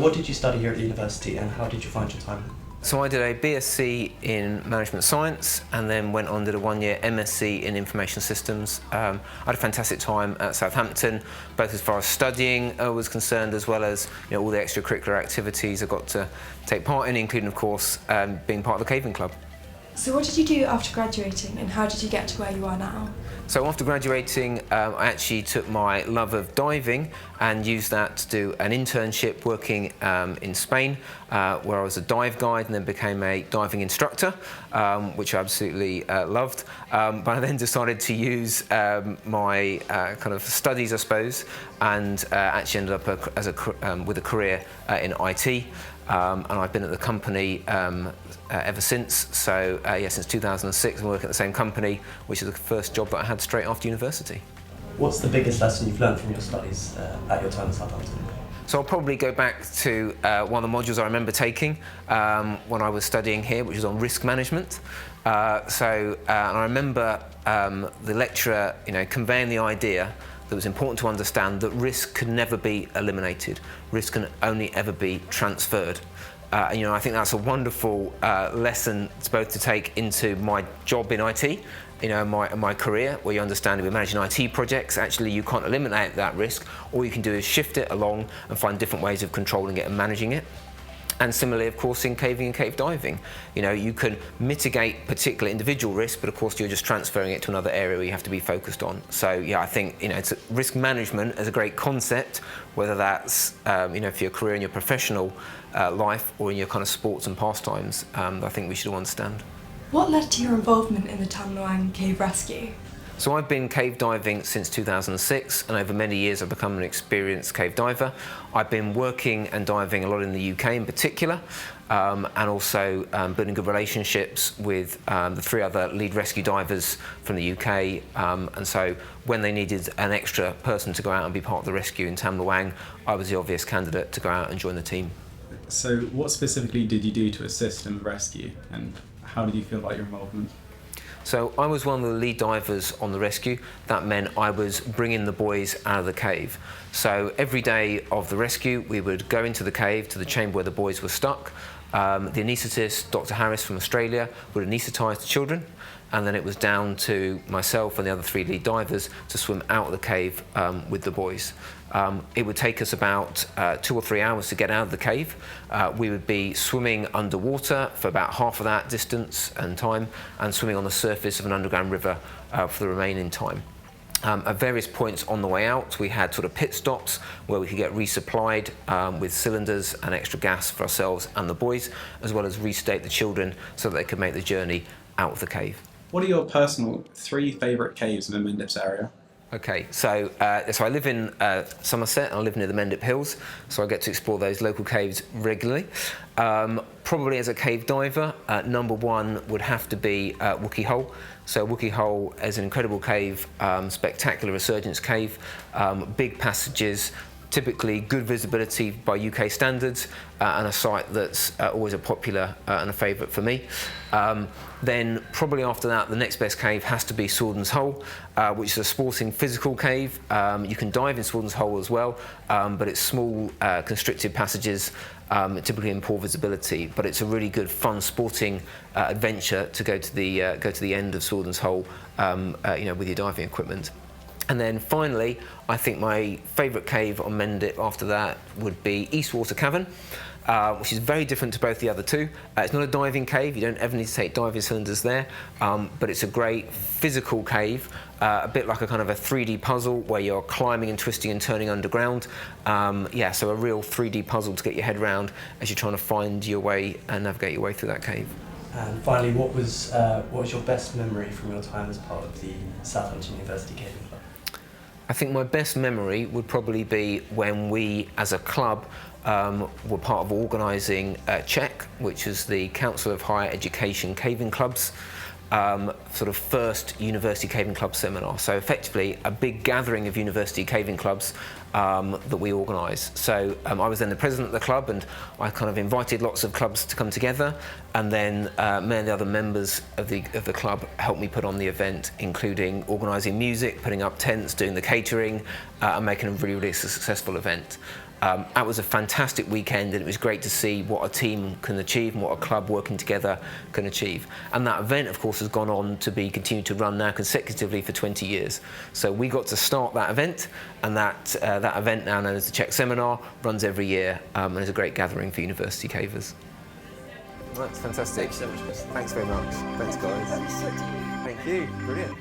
what did you study here at the university and how did you find your time? So I did a BSc in Management Science and then went on to did a one-year MSc in Information Systems. I had a fantastic time at Southampton, both as far as studying was concerned, as well as all the extracurricular activities I got to take part in, including, of course, being part of the caving club. So what did you do after graduating and how did you get to where you are now? So after graduating, I actually took my love of diving and used that to do an internship working in Spain, where I was a dive guide and then became a diving instructor, which I absolutely loved. But I then decided to use my kind of studies, I suppose, and actually ended up with a career in IT. And I've been at the company ever since. So since 2006, I'm working at the same company, which is the first job that I had straight after university. What's the biggest lesson you've learned from your studies at your time at Southampton? So I'll probably go back to one of the modules I remember taking when I was studying here, which was on risk management. And I remember the lecturer, conveying the idea that it was important to understand that risk can never be eliminated. Risk can only ever be transferred. I think that's a wonderful lesson both to take into my job in IT, my career, where you understand if you're managing IT projects, actually you can't eliminate that risk. All you can do is shift it along and find different ways of controlling it and managing it. And similarly, of course, in caving and cave diving, you can mitigate particular individual risk, but of course you're just transferring it to another area where you have to be focused on. So yeah, I think it's risk management is a great concept, whether that's for your career and your professional life or in your kind of sports and pastimes. I think we should all understand. What led to your involvement in the Tham Luang Cave Rescue? So I've been cave diving since 2006, and over many years I've become an experienced cave diver. I've been working and diving a lot in the UK in particular, and also building good relationships with the 3 other lead rescue divers from the UK. And so when they needed an extra person to go out and be part of the rescue in Tham Luang, I was the obvious candidate to go out and join the team. So what specifically did you do to assist in the rescue, and how did you feel about your involvement? So I was one of the lead divers on the rescue. That meant I was bringing the boys out of the cave. So every day of the rescue, we would go into the cave to the chamber where the boys were stuck. The anaesthetist, Dr. Harris from Australia, would anaesthetise the children, and then it was down to myself and the other 3 lead divers to swim out of the cave with the boys. It would take us about 2 or 3 hours to get out of the cave. We would be swimming underwater for about half of that distance and time, and swimming on the surface of an underground river for the remaining time. At various points on the way out, we had sort of pit stops where we could get resupplied with cylinders and extra gas for ourselves and the boys, as well as restate the children so that they could make the journey out of the cave. What are your personal 3 favourite caves in the Mendips area? Okay, so I live in Somerset and I live near the Mendip Hills, so I get to explore those local caves regularly. Probably as a cave diver, number 1 would have to be Wookey Hole. So Wookey Hole is an incredible cave, spectacular resurgence cave, big passages, typically good visibility by UK standards, and a site that's always a popular and a favourite for me. Then probably after that, the next best cave has to be Swordens Hole, which is a sporting physical cave. You can dive in Swordens Hole as well, but it's small constricted passages, typically in poor visibility, but it's a really good fun sporting adventure to go to the end of Swordens Hole with your diving equipment. And then finally, I think my favourite cave on Mendip after that would be Eastwater Cavern, which is very different to both the other 2. It's not a diving cave, you don't ever need to take diving cylinders there, but it's a great physical cave, a bit like a kind of a 3D puzzle where you're climbing and twisting and turning underground. So a real 3D puzzle to get your head around as you're trying to find your way and navigate your way through that cave. And finally, what was your best memory from your time as part of the Southampton University Caving Club? I think my best memory would probably be when we, as a club, were part of organising CHEC, which is the Council of Higher Education Caving Clubs, sort of first university caving club seminar. So effectively a big gathering of university caving clubs that we organised. So I was then the president of the club, and I kind of invited lots of clubs to come together, and then many of the other members of the club helped me put on the event, including organising music, putting up tents, doing the catering, and making a really, really successful event. That was a fantastic weekend, and it was great to see what a team can achieve and what a club working together can achieve. And that event, of course, has gone on to be continued to run now consecutively for 20 years. So we got to start that event, and that event, now known as the Czech Seminar, runs every year and is a great gathering for university cavers. That's fantastic. Thank you so much, Chris. Thanks very much. Thanks, guys. Thanks. Thank you. Brilliant.